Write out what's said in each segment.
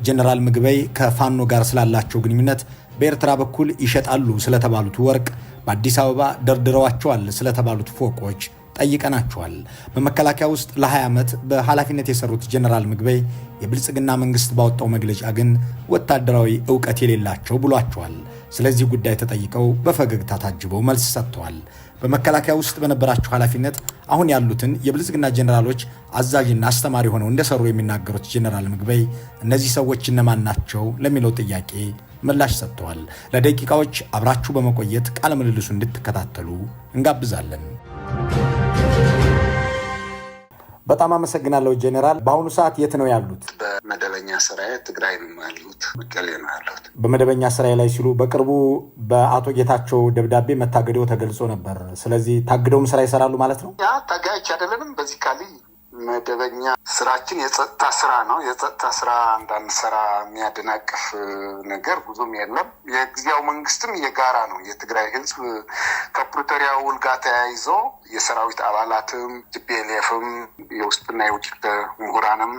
ጀነራል ምግበይ ከፋኖ ጋር ስላላቸው ግንኙነት በኤርትራ በኩል ይሸጣሉ ስለተባሉት ወርቅ፣ በአዲስ አበባ ደርድረዋቸዋል ስለተባሉት ፎቆች ጠይቀናቸዋል። በመከላከያ ውስጥ ለ20 ዓመት በኃላፊነት የሰሩት ጀነራል ምግበይ የብልጽግና መንግስት ባወጣው መግለጫ ግን ወታደራዊ ዕውቀት የሌላቸው ብሏቸዋል። ስለዚህ ጉዳይ ተጠይቀው በፈገግታ ታጅበው መልስ ሰጥተዋል። በመከላከያ ውስጥ በነበራቸው ኃላፊነት አሁን ያሉትን የብልጽግና ጀነራሎች አዛዥና አስተማሪ ሆነው እንደሰሩ የሚናገሩት ጀነራል ምግበይ እነዚህ ሰዎች እነማን ናቸው ለሚለው ጥያቄ ምላሽ ሰጥተዋል። ለደቂቃዎች አብራችሁ በመቆየት ቃለ ምልልሱ እንድትከታተሉ እንጋብዛለን። በጣም አመሰግናለሁ ጀነራል። በአሁኑ ሰዓት የት ነው ያሉት? በመደበኛ ስራዬ ትግራይ ነው ያሉት፣ መቀሌ ነው ያሉት። በመደበኛ ስራዬ ላይ ሲሉ በቅርቡ በአቶ ጌታቸው ደብዳቤ መታገደው ተገልጾ ነበር። ስለዚህ ታግደውም ስራ ይሰራሉ ማለት ነው? ያ ታጋዮች አይደለንም። በዚህ ካሊ መደበኛ ስራችን የጸጥታ ስራ ነው። የጸጥታ ስራ እንዳንሰራ የሚያደናቅፍ ነገር ብዙም የለም። የጊዜያዊ መንግስትም የጋራ ነው። የትግራይ ህዝብ ከፕሪቶሪያ ውል ጋር ተያይዞ የሰራዊት አባላትም ቲፒኤልኤፍም የውስጥና የውጭ ምሁራንም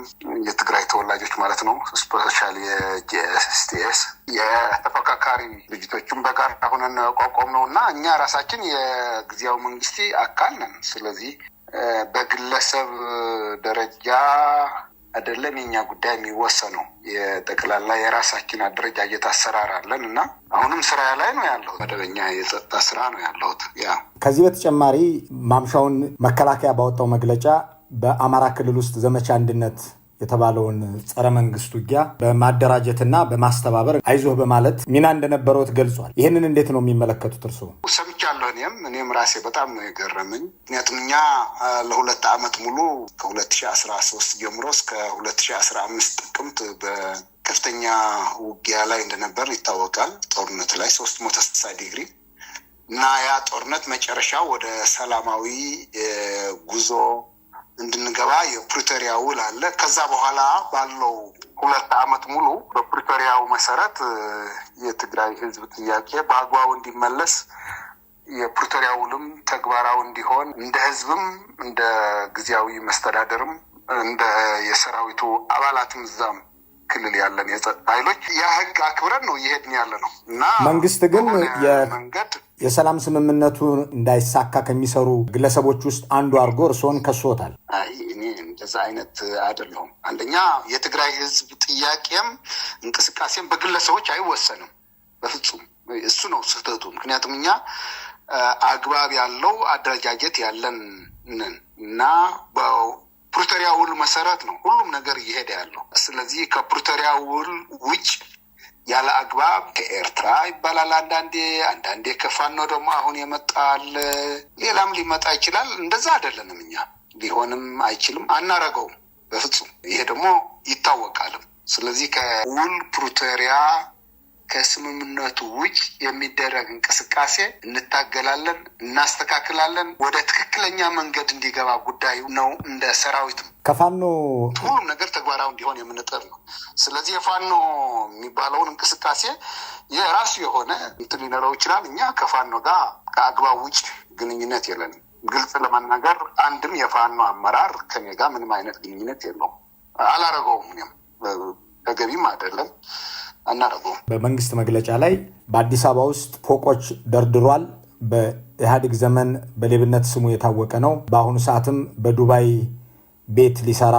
የትግራይ ተወላጆች ማለት ነው፣ ስፔሻሊ የጂኤስቲኤስ የተፈካካሪ ድርጅቶችም በጋራ ሆነን ቋቋም ነው እና እኛ ራሳችን የጊዜያዊ መንግስት አካል ነን። ስለዚህ በግለሰብ ደረጃ አይደለም የኛ ጉዳይ የሚወሰነው። የጠቅላላ የራሳችን አደረጃጀት አሰራር አለን እና አሁንም ስራ ላይ ነው ያለው። መደበኛ የጸጥታ ስራ ነው ያለሁት። ከዚህ በተጨማሪ ማምሻውን መከላከያ ባወጣው መግለጫ በአማራ ክልል ውስጥ ዘመቻ አንድነት የተባለውን ጸረ መንግስት ውጊያ በማደራጀትና በማስተባበር አይዞህ በማለት ሚና እንደነበረው ገልጿል። ይህንን እንዴት ነው የሚመለከቱት እርስዎ? ሰምቻለሁ። እኔም ራሴ በጣም ነው የገረመኝ። ምክንያቱም እኛ ለ2 ዓመት ሙሉ ከ2013 ጀምሮ እስከ 2015 ጥቅምት በከፍተኛ ውጊያ ላይ እንደነበር ይታወቃል። ጦርነት ላይ 360 ዲግሪ እና ያ ጦርነት መጨረሻ ወደ ሰላማዊ ጉዞ እንድንገባ የፕሪቶሪያ ውል አለ። ከዛ በኋላ ባለው 2 ዓመት ሙሉ በፕሪቶሪያው መሰረት የትግራይ ህዝብ ጥያቄ በአግባቡ እንዲመለስ የፕሪቶሪያ ውልም ተግባራዊ እንዲሆን እንደ ህዝብም እንደ ጊዜያዊ መስተዳደርም እንደ የሰራዊቱ አባላትም እዛም ክልል ያለን የጸጥታ ኃይሎች የህግ አክብረን ነው እየሄድን ያለ ነው እና መንግስት ግን የሰላም ስምምነቱ እንዳይሳካ ከሚሰሩ ግለሰቦች ውስጥ አንዱ አድርጎ እርስዎን ከሶታል። እኔ እንደዛ አይነት አይደለሁም። አንደኛ የትግራይ ህዝብ ጥያቄም እንቅስቃሴም በግለሰቦች አይወሰንም በፍጹም። እሱ ነው ስህተቱ። ምክንያቱም እኛ አግባብ ያለው አደረጃጀት ያለን እና በፕሪቶሪያ ውል መሰረት ነው ሁሉም ነገር እየሄደ ያለው። ስለዚህ ከፕሪቶሪያ ውል ውጭ ያለ አግባብ ከኤርትራ ይባላል አንዳንዴ ከፋኖ ደግሞ አሁን የመጣል ሌላም ሊመጣ ይችላል። እንደዛ አይደለንም እኛ። ሊሆንም አይችልም፣ አናረገውም በፍጹም። ይሄ ደግሞ ይታወቃልም። ስለዚህ ከውል ፕሪቶሪያ ከስምምነቱ ውጭ የሚደረግ እንቅስቃሴ እንታገላለን፣ እናስተካክላለን። ወደ ትክክለኛ መንገድ እንዲገባ ጉዳዩ ነው። እንደ ሰራዊት ከፋኖ ሁሉም ነገር ተግባራዊ እንዲሆን የምንጥር ነው። ስለዚህ የፋኖ የሚባለውን እንቅስቃሴ የራሱ የሆነ እንትን ሊኖረው ይችላል። እኛ ከፋኖ ጋር ከአግባብ ውጭ ግንኙነት የለንም። ግልጽ ለመናገር አንድም የፋኖ አመራር ከኔ ጋር ምንም አይነት ግንኙነት የለውም። አላረገውም። እኔም ተገቢም አይደለም፣ አናረገውም። በመንግስት መግለጫ ላይ በአዲስ አበባ ውስጥ ፎቆች ደርድሯል። በኢህአዴግ ዘመን በሌብነት ስሙ የታወቀ ነው። በአሁኑ ሰዓትም በዱባይ ቤት ሊሰራ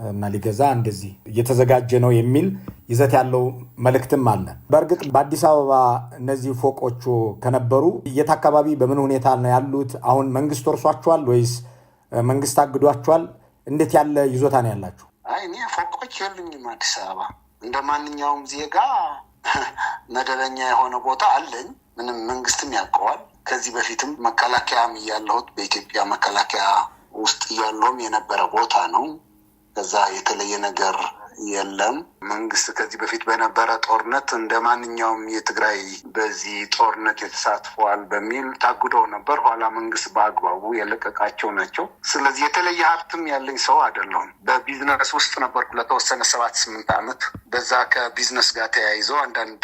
እና ሊገዛ እንደዚህ እየተዘጋጀ ነው የሚል ይዘት ያለው መልእክትም አለ። በእርግጥ በአዲስ አበባ እነዚህ ፎቆቹ ከነበሩ የት አካባቢ በምን ሁኔታ ነው ያሉት? አሁን መንግስት ወርሷቸዋል ወይስ መንግስት አግዷቸዋል? እንዴት ያለ ይዞታ ነው ያላችሁ? እኔ ፎቆች የሉኝም። አዲስ አበባ እንደ ማንኛውም ዜጋ መደበኛ የሆነ ቦታ አለኝ። ምንም መንግስትም ያውቀዋል። ከዚህ በፊትም መከላከያም እያለሁት በኢትዮጵያ መከላከያ ውስጥ እያለውም የነበረ ቦታ ነው። ከዛ የተለየ ነገር የለም። መንግስት ከዚህ በፊት በነበረ ጦርነት እንደ ማንኛውም የትግራይ በዚህ ጦርነት የተሳትፈዋል በሚል ታግደው ነበር። ኋላ መንግስት በአግባቡ የለቀቃቸው ናቸው። ስለዚህ የተለየ ሀብትም ያለኝ ሰው አይደለሁም። በቢዝነስ ውስጥ ነበርኩ ለተወሰነ 7-8 ዓመት። በዛ ከቢዝነስ ጋር ተያይዞ አንዳንድ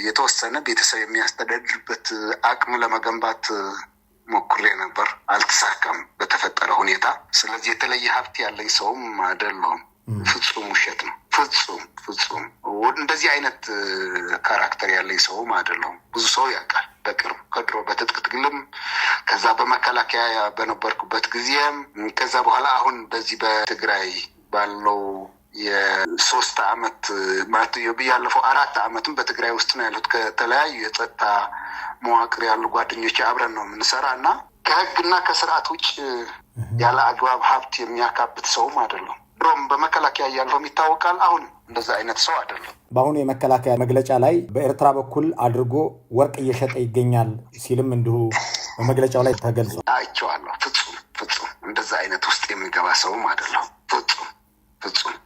የተወሰነ ቤተሰብ የሚያስተዳድርበት አቅም ለመገንባት ሞክሬ ነበር፣ አልተሳካም በተፈጠረ ሁኔታ። ስለዚህ የተለየ ሀብት ያለኝ ሰውም አይደለሁም። ፍጹም ውሸት ነው። ፍጹም እንደዚህ አይነት ካራክተር ያለኝ ሰውም አይደለሁም። ብዙ ሰው ያውቃል በቅርብ ከድሮ በትጥቅ ትግልም ከዛ በመከላከያ በነበርኩበት ጊዜም ከዛ በኋላ አሁን በዚህ በትግራይ ባለው የ3 ዓመት ማለት ያለፈው 4 ዓመትም በትግራይ ውስጥ ነው ያሉት። ከተለያዩ የጸጥታ መዋቅር ያሉ ጓደኞች አብረን ነው የምንሰራ እና ከህግና ከስርዓት ውጭ ያለ አግባብ ሀብት የሚያካብት ሰውም አይደለም። ድሮም በመከላከያ ያለውም ይታወቃል። አሁን እንደዛ አይነት ሰው አይደለም። በአሁኑ የመከላከያ መግለጫ ላይ በኤርትራ በኩል አድርጎ ወርቅ እየሸጠ ይገኛል ሲልም እንዲሁ በመግለጫው ላይ ተገልጿል። አይቼዋለሁ። ፍጹም እንደዛ አይነት ውስጥ የሚገባ ሰውም አይደለም። ፍጹም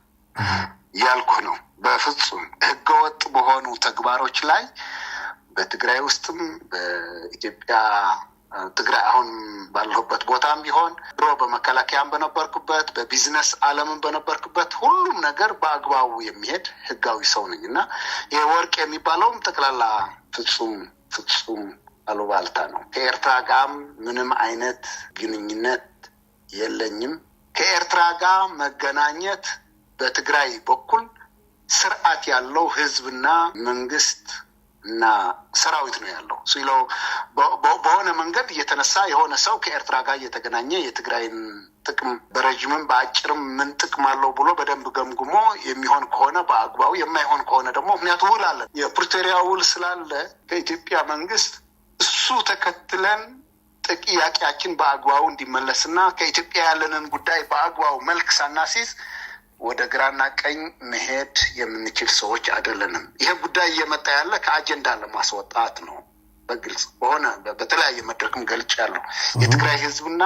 ያልኩ ነው። በፍጹም ህገወጥ በሆኑ ተግባሮች ላይ በትግራይ ውስጥም በኢትዮጵያ ትግራይ አሁን ባለሁበት ቦታም ቢሆን ድሮ በመከላከያም በነበርኩበት በቢዝነስ ዓለምም በነበርኩበት ሁሉም ነገር በአግባቡ የሚሄድ ህጋዊ ሰው ነኝ እና ይሄ ወርቅ የሚባለውም ጠቅላላ ፍጹም አሉባልታ ነው። ከኤርትራ ጋርም ምንም አይነት ግንኙነት የለኝም። ከኤርትራ ጋር መገናኘት በትግራይ በኩል ስርዓት ያለው ህዝብና መንግስት እና ሰራዊት ነው ያለው ሲለው በሆነ መንገድ እየተነሳ የሆነ ሰው ከኤርትራ ጋር እየተገናኘ የትግራይን ጥቅም በረጅምም በአጭርም ምን ጥቅም አለው ብሎ በደንብ ገምግሞ የሚሆን ከሆነ በአግባቡ የማይሆን ከሆነ ደግሞ ምክንያቱም ውል አለ። የፕሪቶሪያ ውል ስላለ ከኢትዮጵያ መንግስት እሱ ተከትለን ጥያቄያችን በአግባቡ እንዲመለስና ከኢትዮጵያ ያለንን ጉዳይ በአግባቡ መልክ ሳናሲዝ ወደ ግራና ቀኝ መሄድ የምንችል ሰዎች አይደለንም። ይሄ ጉዳይ እየመጣ ያለ ከአጀንዳ ለማስወጣት ነው። በግልጽ በሆነ በተለያየ መድረክም ገልጫለሁ። የትግራይ ህዝብና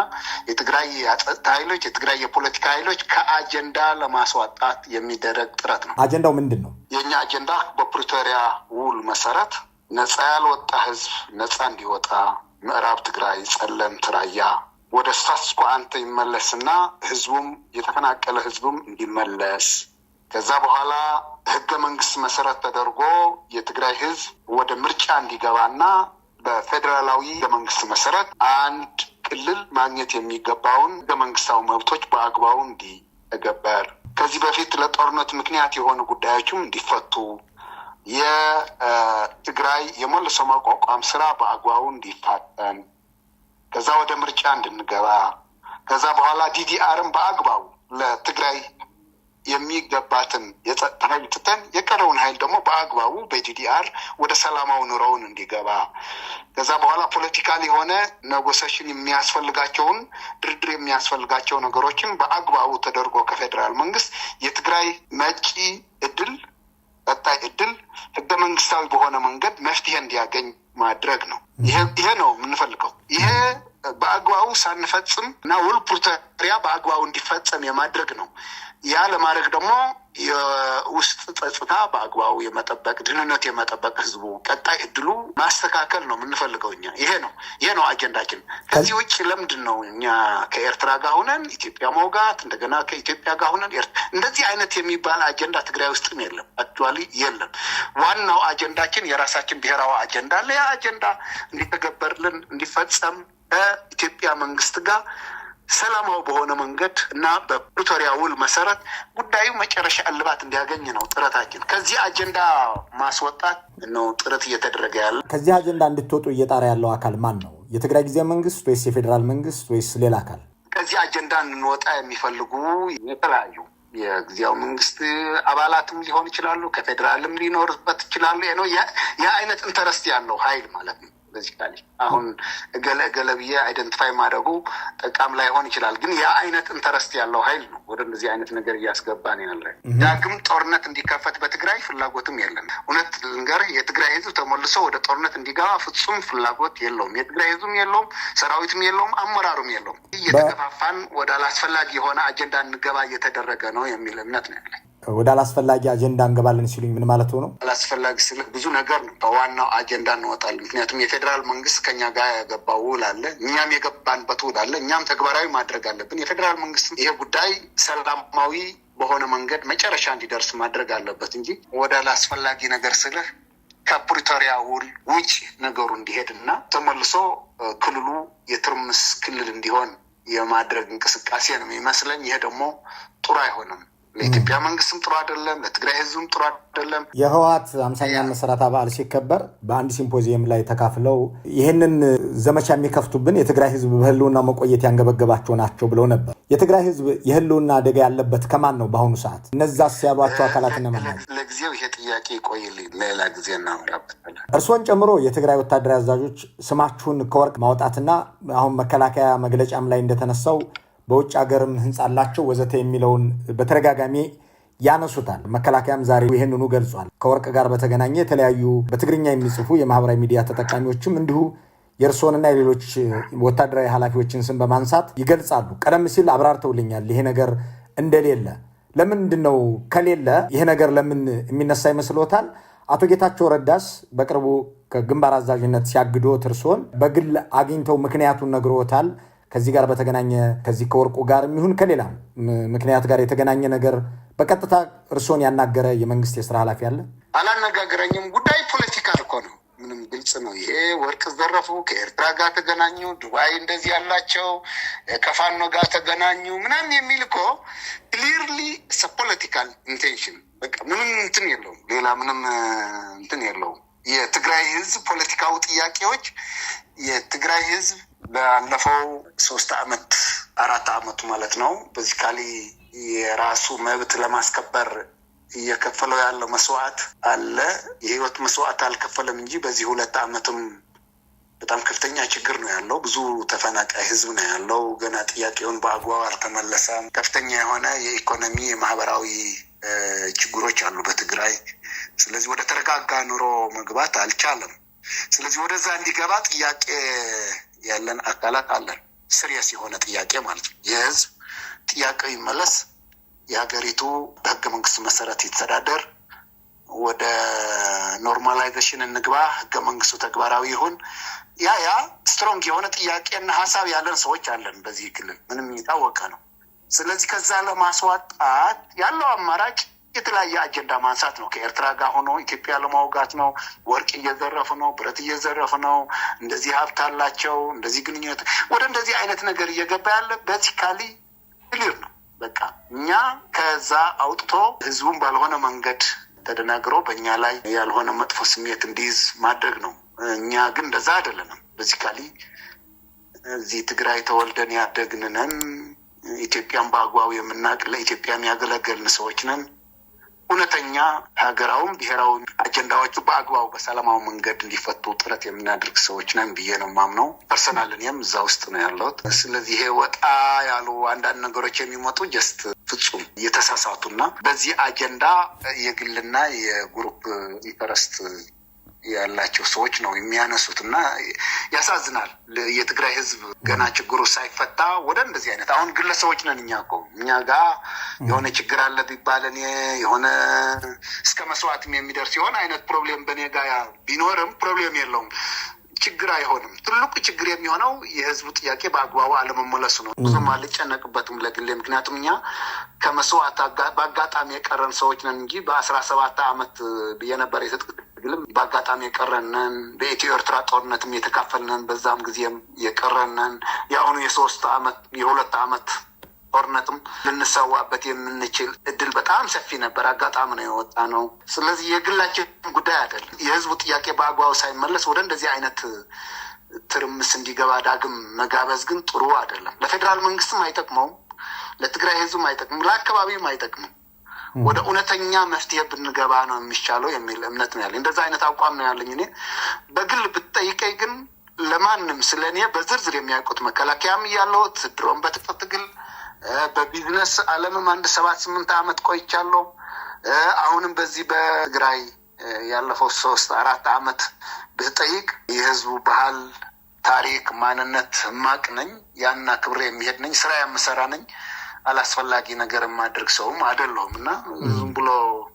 የትግራይ የጸጥታ ኃይሎች የትግራይ የፖለቲካ ኃይሎች ከአጀንዳ ለማስወጣት የሚደረግ ጥረት ነው። አጀንዳው ምንድን ነው? የኛ አጀንዳ በፕሪቶሪያ ውል መሰረት ነፃ ያልወጣ ህዝብ ነፃ እንዲወጣ፣ ምዕራብ ትግራይ፣ ጸለምት፣ ራያ ወደ ስታትስ ኮ አንተ ይመለስና ህዝቡም የተፈናቀለ ህዝቡም እንዲመለስ ከዛ በኋላ ህገ መንግስት መሰረት ተደርጎ የትግራይ ህዝብ ወደ ምርጫ እንዲገባና በፌዴራላዊ ህገ መንግስት መሰረት አንድ ክልል ማግኘት የሚገባውን ህገ መንግስታዊ መብቶች በአግባቡ እንዲተገበር፣ ከዚህ በፊት ለጦርነት ምክንያት የሆኑ ጉዳዮችም እንዲፈቱ፣ የትግራይ የመልሶ ማቋቋም ስራ በአግባቡ እንዲፋጠን፣ ከዛ ወደ ምርጫ እንድንገባ፣ ከዛ በኋላ ዲዲአርም በአግባቡ ለትግራይ የሚገባትን የጸጥታ ኃይል ትተን የቀረውን ኃይል ደግሞ በአግባቡ በዲዲአር ወደ ሰላማዊ ኑሮውን እንዲገባ፣ ከዛ በኋላ ፖለቲካል የሆነ ኔጎሴሽን የሚያስፈልጋቸውን ድርድር የሚያስፈልጋቸው ነገሮችን በአግባቡ ተደርጎ ከፌዴራል መንግስት የትግራይ መጪ እድል ቀጣይ እድል ህገ መንግስታዊ በሆነ መንገድ መፍትሄ እንዲያገኝ ማድረግ ነው። ይሄ ነው የምንፈልገው። ይሄ በአግባቡ ሳንፈጽም እና ውል ፕሪቶሪያ በአግባቡ እንዲፈጸም የማድረግ ነው። ያ ለማድረግ ደግሞ የውስጥ ጸጥታ በአግባቡ የመጠበቅ ድህንነት የመጠበቅ ህዝቡ ቀጣይ እድሉ ማስተካከል ነው የምንፈልገው። እኛ ይሄ ነው አጀንዳችን። ከዚህ ውጭ ለምንድን ነው እኛ ከኤርትራ ጋር ሆነን ኢትዮጵያ መውጋት እንደገና ከኢትዮጵያ ጋር ሆነን እንደዚህ አይነት የሚባል አጀንዳ ትግራይ ውስጥም የለም፣ አክቹዋሊ የለም። ዋናው አጀንዳችን የራሳችን ብሔራዊ አጀንዳ አለ። ያ አጀንዳ እንዲተገበርልን እንዲፈጸም ከኢትዮጵያ መንግስት ጋር ሰላማዊ በሆነ መንገድ እና በፕሪቶሪያ ውል መሰረት ጉዳዩ መጨረሻ እልባት እንዲያገኝ ነው ጥረታችን። ከዚህ አጀንዳ ማስወጣት ነው ጥረት እየተደረገ ያለ። ከዚህ አጀንዳ እንድትወጡ እየጣረ ያለው አካል ማን ነው? የትግራይ ጊዜያዊ መንግስት ወይስ የፌዴራል መንግስት ወይስ ሌላ አካል? ከዚህ አጀንዳ እንወጣ የሚፈልጉ የተለያዩ የጊዜያዊ መንግስት አባላትም ሊሆን ይችላሉ፣ ከፌዴራልም ሊኖርበት ይችላሉ። የአይነት ኢንተረስት ያለው ኃይል ማለት ነው። በዚህ ካለ አሁን ገለ ብዬ አይደንቲፋይ ማድረጉ ጠቃም ላይሆን ይችላል። ግን ያ አይነት ኢንተረስት ያለው ኃይል ነው ወደ እንደዚህ አይነት ነገር እያስገባን ያለ። ዳግም ጦርነት እንዲከፈት በትግራይ ፍላጎትም የለም። እውነት ልንገር፣ የትግራይ ህዝብ ተመልሶ ወደ ጦርነት እንዲገባ ፍጹም ፍላጎት የለውም። የትግራይ ህዝብም የለውም፣ ሰራዊትም የለውም፣ አመራሩም የለውም። እየተገፋፋን ወደ አላስፈላጊ የሆነ አጀንዳ እንገባ እየተደረገ ነው የሚል እምነት ነው ያለኝ። ወደ አላስፈላጊ አጀንዳ እንገባለን ሲሉኝ ምን ማለት ነው? አላስፈላጊ ስልህ ብዙ ነገር ነው። በዋናው አጀንዳ እንወጣለን። ምክንያቱም የፌዴራል መንግስት ከኛ ጋር ያገባው ውል አለ፣ እኛም የገባንበት ውል አለ። እኛም ተግባራዊ ማድረግ አለብን። የፌዴራል መንግስት ይሄ ጉዳይ ሰላማዊ በሆነ መንገድ መጨረሻ እንዲደርስ ማድረግ አለበት እንጂ ወደ አላስፈላጊ ነገር ስልህ ከፕሪቶሪያ ውል ውጭ ነገሩ እንዲሄድና ተመልሶ ክልሉ የትርምስ ክልል እንዲሆን የማድረግ እንቅስቃሴ ነው የሚመስለኝ። ይሄ ደግሞ ጥሩ አይሆንም። ለኢትዮጵያ መንግስትም ጥሩ አይደለም፣ ለትግራይ ህዝብም ጥሩ አይደለም። የህወሓት 50ኛ መሰረታ በዓል ሲከበር በአንድ ሲምፖዚየም ላይ ተካፍለው ይህንን ዘመቻ የሚከፍቱብን የትግራይ ህዝብ በህልውና መቆየት ያንገበገባቸው ናቸው ብለው ነበር። የትግራይ ህዝብ የህልውና አደጋ ያለበት ከማን ነው በአሁኑ ሰዓት? እነዛስ ያሏቸው አካላት እነማን ናቸው? ለጊዜው ይሄ ጥያቄ ይቆይልኝ፣ ሌላ ጊዜ እናወራበታለን። እርስዎን ጨምሮ የትግራይ ወታደራዊ አዛዦች ስማችሁን ከወርቅ ማውጣትና አሁን መከላከያ መግለጫም ላይ እንደተነሳው በውጭ ሀገርም ህንፃ አላቸው ወዘተ የሚለውን በተደጋጋሚ ያነሱታል። መከላከያም ዛሬ ይህንኑ ገልጿል። ከወርቅ ጋር በተገናኘ የተለያዩ በትግርኛ የሚጽፉ የማህበራዊ ሚዲያ ተጠቃሚዎችም እንዲሁ የእርስዎንና የሌሎች ወታደራዊ ኃላፊዎችን ስም በማንሳት ይገልጻሉ። ቀደም ሲል አብራርተውልኛል ይሄ ነገር እንደሌለ። ለምንድን ነው ከሌለ ይሄ ነገር ለምን የሚነሳ ይመስሎታል? አቶ ጌታቸው ረዳስ በቅርቡ ከግንባር አዛዥነት ሲያግዶት እርስዎን በግል አግኝተው ምክንያቱን ነግሮታል። ከዚህ ጋር በተገናኘ ከዚህ ከወርቁ ጋር የሚሆን ከሌላ ምክንያት ጋር የተገናኘ ነገር በቀጥታ እርስዎን ያናገረ የመንግስት የስራ ኃላፊ አለ? አላነጋገረኝም። ጉዳይ ፖለቲካል እኮ ነው። ምንም ግልጽ ነው። ይሄ ወርቅ ዘረፉ፣ ከኤርትራ ጋር ተገናኙ፣ ዱባይ እንደዚህ ያላቸው ከፋኖ ጋር ተገናኙ ምናምን የሚል እኮ ክሊርሊ ፖለቲካል ኢንቴንሽን። በቃ ምንም እንትን የለውም፣ ሌላ ምንም እንትን የለውም። የትግራይ ህዝብ ፖለቲካዊ ጥያቄዎች የትግራይ ህዝብ ባለፈው 3 ዓመት 4 ዓመቱ ማለት ነው በዚካሊ የራሱ መብት ለማስከበር እየከፈለው ያለው መስዋዕት አለ። የህይወት መስዋዕት አልከፈለም እንጂ በዚህ 2 ዓመትም በጣም ከፍተኛ ችግር ነው ያለው። ብዙ ተፈናቃይ ህዝብ ነው ያለው። ገና ጥያቄውን በአግባቡ አልተመለሰም። ከፍተኛ የሆነ የኢኮኖሚ የማህበራዊ ችግሮች አሉ በትግራይ። ስለዚህ ወደ ተረጋጋ ኑሮ መግባት አልቻለም። ስለዚህ ወደዛ እንዲገባ ጥያቄ ያለን አካላት አለን። ሲሪየስ የሆነ ጥያቄ ማለት ነው። የህዝብ ጥያቄው ይመለስ፣ የሀገሪቱ በህገ መንግስት መሰረት ይተዳደር፣ ወደ ኖርማላይዜሽን እንግባ፣ ህገ መንግስቱ ተግባራዊ ይሁን። ያ ስትሮንግ የሆነ ጥያቄና ሀሳብ ያለን ሰዎች አለን በዚህ ክልል፣ ምንም የታወቀ ነው። ስለዚህ ከዛ ለማስዋጣት ያለው አማራጭ የተለያየ አጀንዳ ማንሳት ነው። ከኤርትራ ጋር ሆኖ ኢትዮጵያ ለማውጋት ነው። ወርቅ እየዘረፉ ነው፣ ብረት እየዘረፉ ነው፣ እንደዚህ ሀብት አላቸው፣ እንደዚህ ግንኙነት፣ ወደ እንደዚህ አይነት ነገር እየገባ ያለ ቤዚካሊ ክሊር ነው። በቃ እኛ ከዛ አውጥቶ ህዝቡን ባልሆነ መንገድ ተደናግሮ በእኛ ላይ ያልሆነ መጥፎ ስሜት እንዲይዝ ማድረግ ነው። እኛ ግን እንደዛ አይደለንም። ቤዚካሊ እዚህ ትግራይ ተወልደን ያደግንነን፣ ኢትዮጵያን በአግባቡ የምናውቅ ለኢትዮጵያም ያገለገልን ሰዎች ነን። እውነተኛ ሀገራውም ብሔራዊ አጀንዳዎቹ በአግባቡ በሰላማዊ መንገድ እንዲፈቱ ጥረት የምናደርግ ሰዎች ነን ብዬ ነው የማምነው። ፐርሰናል እኔም እዛ ውስጥ ነው ያለሁት። ስለዚህ ይሄ ወጣ ያሉ አንዳንድ ነገሮች የሚመጡ ጀስት ፍጹም የተሳሳቱና በዚህ አጀንዳ የግልና የግሩፕ ኢንተረስት ያላቸው ሰዎች ነው የሚያነሱት እና ያሳዝናል። የትግራይ ህዝብ ገና ችግሩ ሳይፈታ ወደ እንደዚህ አይነት አሁን ግለሰቦች ነን እኛ ጋር የሆነ ችግር አለ ቢባል እኔ የሆነ እስከ መስዋዕትም የሚደርስ የሆነ አይነት ፕሮብሌም በእኔ ጋር ቢኖርም ፕሮብሌም የለውም፣ ችግር አይሆንም። ትልቁ ችግር የሚሆነው የህዝቡ ጥያቄ በአግባቡ አለመመለሱ ነው። ብዙም አልጨነቅበትም ለግሌ። ምክንያቱም እኛ ከመስዋዕት በአጋጣሚ የቀረን ሰዎች ነን እንጂ በ17 ዓመት የነበረ የትጥቅ ትግልም በአጋጣሚ የቀረነን፣ በኢትዮ ኤርትራ ጦርነትም የተካፈልነን፣ በዛም ጊዜም የቀረነን፣ የአሁኑ የ2 ዓመት ጦርነትም ልንሰዋበት የምንችል እድል በጣም ሰፊ ነበር። አጋጣሚ ነው የወጣ ነው። ስለዚህ የግላችን ጉዳይ አይደለም። የህዝቡ ጥያቄ በአግባቡ ሳይመለስ ወደ እንደዚህ አይነት ትርምስ እንዲገባ ዳግም መጋበዝ ግን ጥሩ አይደለም። ለፌዴራል መንግስትም አይጠቅመውም፣ ለትግራይ ህዝብም አይጠቅምም፣ ለአካባቢውም አይጠቅምም። ወደ እውነተኛ መፍትሄ ብንገባ ነው የሚሻለው የሚል እምነት ነው ያለኝ። እንደዛ አይነት አቋም ነው ያለኝ። እኔ በግል ብትጠይቀኝ ግን ለማንም ስለ እኔ በዝርዝር የሚያውቁት መከላከያም እያለሁት ድሮም በትጥቅ ትግል በቢዝነስ ዓለምም 7-8 ዓመት ቆይቻለሁ። አሁንም በዚህ በትግራይ ያለፈው 3-4 ዓመት ብትጠይቅ የህዝቡ ባህል፣ ታሪክ፣ ማንነት ማቅ ነኝ። ያና ክብሬ የሚሄድ ነኝ። ስራ የምሰራ ነኝ። አላስፈላጊ ነገር የማድረግ ሰውም አይደለሁም እና ዝም ብሎ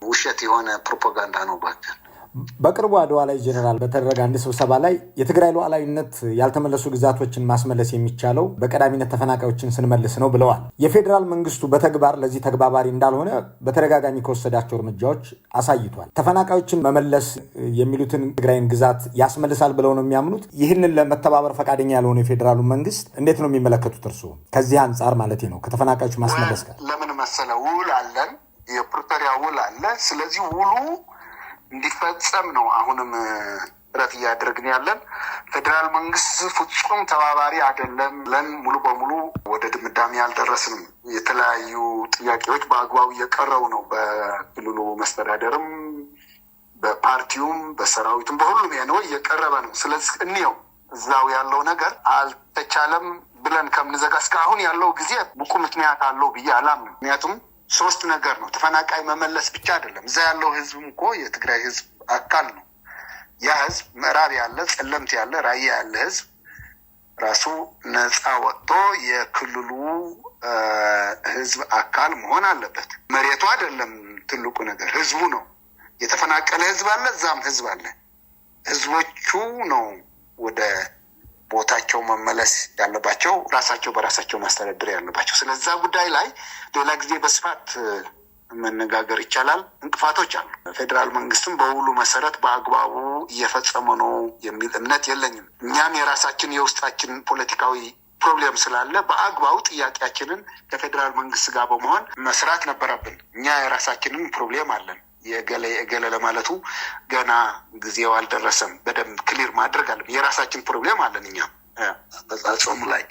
ውሸት የሆነ ፕሮፓጋንዳ ነው ባክ። በቅርቡ አድዋ ላይ ጀነራል በተደረገ አንድ ስብሰባ ላይ የትግራይ ሉዓላዊነት ያልተመለሱ ግዛቶችን ማስመለስ የሚቻለው በቀዳሚነት ተፈናቃዮችን ስንመልስ ነው ብለዋል። የፌዴራል መንግስቱ በተግባር ለዚህ ተግባባሪ እንዳልሆነ በተደጋጋሚ ከወሰዳቸው እርምጃዎች አሳይቷል። ተፈናቃዮችን መመለስ የሚሉትን ትግራይን ግዛት ያስመልሳል ብለው ነው የሚያምኑት። ይህንን ለመተባበር ፈቃደኛ ያልሆነ የፌዴራሉ መንግስት እንዴት ነው የሚመለከቱት እርስዎ? ከዚህ አንጻር ማለት ነው ከተፈናቃዮች ማስመለስ ጋር ለምን መሰለ ውል አለን የፕሪቶሪያ ውል አለ። ስለዚህ ውሉ እንዲፈጸም ነው አሁንም ጥረት እያደረግን ያለን። ፌዴራል መንግስት ፍጹም ተባባሪ አይደለም ብለን ሙሉ በሙሉ ወደ ድምዳሜ አልደረስንም። የተለያዩ ጥያቄዎች በአግባቡ እየቀረቡ ነው። በክልሉ መስተዳደርም፣ በፓርቲውም፣ በሰራዊቱም በሁሉም ነው እየቀረበ ነው። ስለዚህ እንየው እዛው ያለው ነገር አልተቻለም ብለን ከምንዘጋ እስካሁን ያለው ጊዜ ብቁ ምክንያት አለው ብዬ አላምንም። ምክንያቱም 3 ነገር ነው። ተፈናቃይ መመለስ ብቻ አይደለም። እዛ ያለው ህዝብም እኮ የትግራይ ህዝብ አካል ነው። ያ ህዝብ ምዕራብ ያለ፣ ጸለምት ያለ፣ ራያ ያለ ህዝብ ራሱ ነፃ ወጥቶ የክልሉ ህዝብ አካል መሆን አለበት። መሬቱ አይደለም ትልቁ ነገር፣ ህዝቡ ነው። የተፈናቀለ ህዝብ አለ፣ እዛም ህዝብ አለ። ህዝቦቹ ነው ወደ ቦታቸው መመለስ ያለባቸው፣ ራሳቸው በራሳቸው ማስተዳደር ያለባቸው። ስለዛ ጉዳይ ላይ ሌላ ጊዜ በስፋት መነጋገር ይቻላል። እንቅፋቶች አሉ። ፌዴራል መንግስትም በውሉ መሰረት በአግባቡ እየፈጸመ ነው የሚል እምነት የለኝም። እኛም የራሳችን የውስጣችን ፖለቲካዊ ፕሮብሌም ስላለ በአግባቡ ጥያቄያችንን ከፌዴራል መንግስት ጋር በመሆን መስራት ነበረብን። እኛ የራሳችንን ፕሮብሌም አለን። የገለ ለማለቱ ገና ጊዜው አልደረሰም። በደንብ ክሊር ማድረግ አለን። የራሳችን ፕሮብሌም አለን እኛ በጻጾሙ ላይ።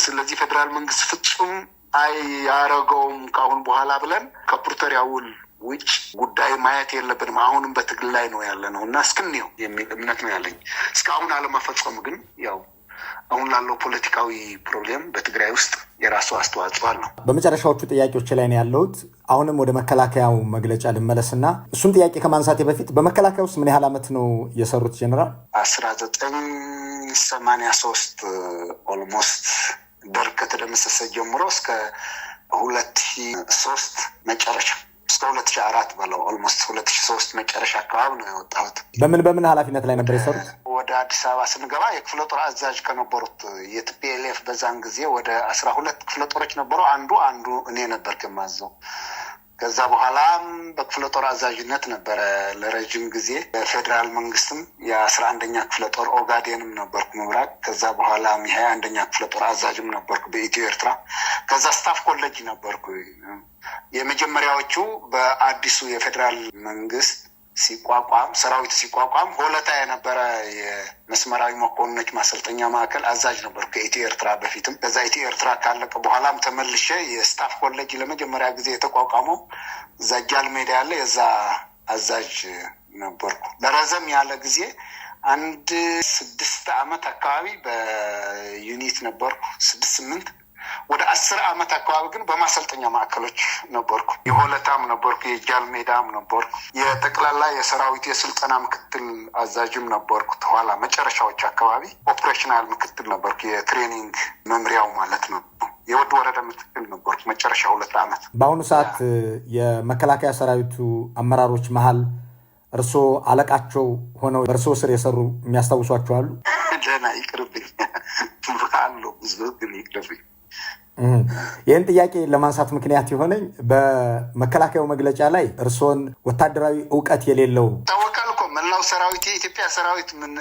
ስለዚህ ፌዴራል መንግስት ፍጹም አያረገውም ካሁን በኋላ ብለን ከፕሪቶሪያ ውል ውጭ ጉዳይ ማየት የለብንም። አሁንም በትግል ላይ ነው ያለ ነው እና እስክንየው የሚል እምነት ነው ያለኝ። እስካሁን አለመፈጸሙ ግን ያው አሁን ላለው ፖለቲካዊ ፕሮብሌም በትግራይ ውስጥ የራሱ አስተዋጽኦ አለው። በመጨረሻዎቹ ጥያቄዎች ላይ ነው ያለሁት። አሁንም ወደ መከላከያው መግለጫ ልመለስና እሱን ጥያቄ ከማንሳቴ በፊት በመከላከያ ውስጥ ምን ያህል ዓመት ነው የሰሩት ጀነራል? 1983 ኦልሞስት ደርግ ከተደመሰሰ ጀምሮ እስከ 2003 መጨረሻ እስከ 2004 በለው ኦልሞስት 2003 መጨረሻ አካባቢ ነው የወጣሁት። በምን ኃላፊነት ላይ ነበር የሰሩት? ወደ አዲስ አበባ ስንገባ የክፍለ ጦር አዛዥ ከነበሩት የቲፒኤልኤፍ በዛን ጊዜ ወደ 12 ክፍለ ጦሮች ነበሩ። አንዱ እኔ ነበር ከማዘው። ከዛ በኋላም በክፍለ ጦር አዛዥነት ነበረ ለረጅም ጊዜ። በፌዴራል መንግስትም የ11ኛ ክፍለ ጦር ኦጋዴንም ነበርኩ ምብራቅ። ከዛ በኋላም የ21ኛ ክፍለ ጦር አዛዥም ነበርኩ በኢትዮ ኤርትራ። ከዛ ስታፍ ኮሌጅ ነበርኩ። የመጀመሪያዎቹ በአዲሱ የፌዴራል መንግስት ሲቋቋም ሰራዊት ሲቋቋም ሆለታ የነበረ የመስመራዊ መኮንኖች ማሰልጠኛ ማዕከል አዛዥ ነበር ከኢትዮ ኤርትራ በፊትም። ከዛ ኢትዮ ኤርትራ ካለቀ በኋላም ተመልሼ የስታፍ ኮሌጅ ለመጀመሪያ ጊዜ የተቋቋመው እዛ ጃል ሜዳ ያለ የዛ አዛዥ ነበርኩ ለረዘም ያለ ጊዜ። 6 ዓመት አካባቢ በዩኒት ነበርኩ 6-8 ወደ 10 ዓመት አካባቢ ግን በማሰልጠኛ ማዕከሎች ነበርኩ። የሆለታም ነበርኩ፣ የጃል ሜዳም ነበርኩ፣ የጠቅላላ የሰራዊት የስልጠና ምክትል አዛዥም ነበርኩ። ተኋላ መጨረሻዎች አካባቢ ኦፕሬሽናል ምክትል ነበርኩ፣ የትሬኒንግ መምሪያው ማለት ነው። የወድ ወረዳ ምክትል ነበርኩ መጨረሻ 2 ዓመት። በአሁኑ ሰዓት የመከላከያ ሰራዊቱ አመራሮች መሀል እርስዎ አለቃቸው ሆነው በእርስዎ ስር የሰሩ የሚያስታውሷቸው አሉ? ደህና ይቅርብኝ አሉ፣ ብዙ ግን ይቅርብኝ። ይህን ጥያቄ ለማንሳት ምክንያት የሆነኝ በመከላከያው መግለጫ ላይ እርስዎን ወታደራዊ እውቀት የሌለው ታወቃል እኮ መላው ሰራዊት የኢትዮጵያ ሰራዊት ምን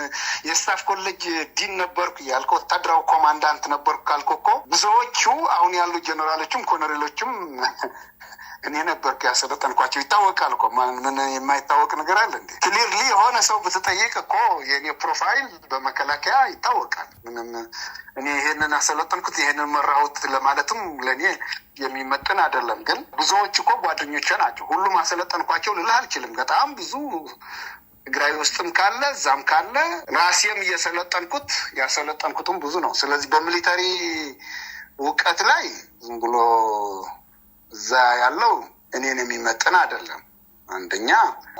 የስታፍ ኮሌጅ ዲን ነበርኩ ያልከው ወታደራዊ ኮማንዳንት ነበርኩ ካልከው እኮ ብዙዎቹ አሁን ያሉ ጀነራሎችም ኮሎኔሎችም እኔ ነበርኩ ያሰለጠንኳቸው። ይታወቃል እኮ ምን የማይታወቅ ነገር አለ እንዴ? ክሊርሊ የሆነ ሰው ብትጠይቅ እኮ የኔ ፕሮፋይል በመከላከያ ይታወቃል። ምንም እኔ ይሄንን አሰለጠንኩት ይሄንን መራሁት ለማለትም ለእኔ የሚመጥን አይደለም። ግን ብዙዎች እኮ ጓደኞቼ ናቸው። ሁሉም አሰለጠንኳቸው ልልህ አልችልም። በጣም ብዙ ትግራይ ውስጥም ካለ እዛም ካለ ራሴም ያሰለጠንኩትም ብዙ ነው። ስለዚህ በሚሊተሪ እውቀት ላይ ዝም ብሎ እዛ ያለው እኔን የሚመጥን አይደለም። አንደኛ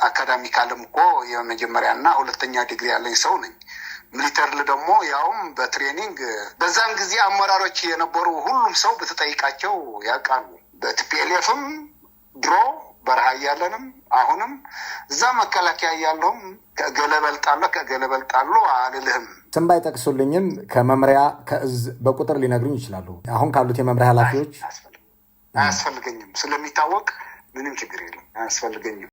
አካዳሚካልም እኮ የመጀመሪያና 2ኛ ዲግሪ ያለኝ ሰው ነኝ። ሚሊተሪ ደግሞ ያውም በትሬኒንግ በዛን ጊዜ አመራሮች የነበሩ ሁሉም ሰው ብትጠይቃቸው ያውቃሉ። በቲፒኤልኤፍም ድሮ በረሃ እያለንም አሁንም እዛ መከላከያ እያለሁም ከገለበልጣለሁ አልልህም። ስም ባይጠቅሱልኝም ከመምሪያ ከእዝ በቁጥር ሊነግሩኝ ይችላሉ? አሁን ካሉት የመምሪያ ኃላፊዎች አያስፈልገኝም። ስለሚታወቅ ምንም ችግር የለም። አያስፈልገኝም።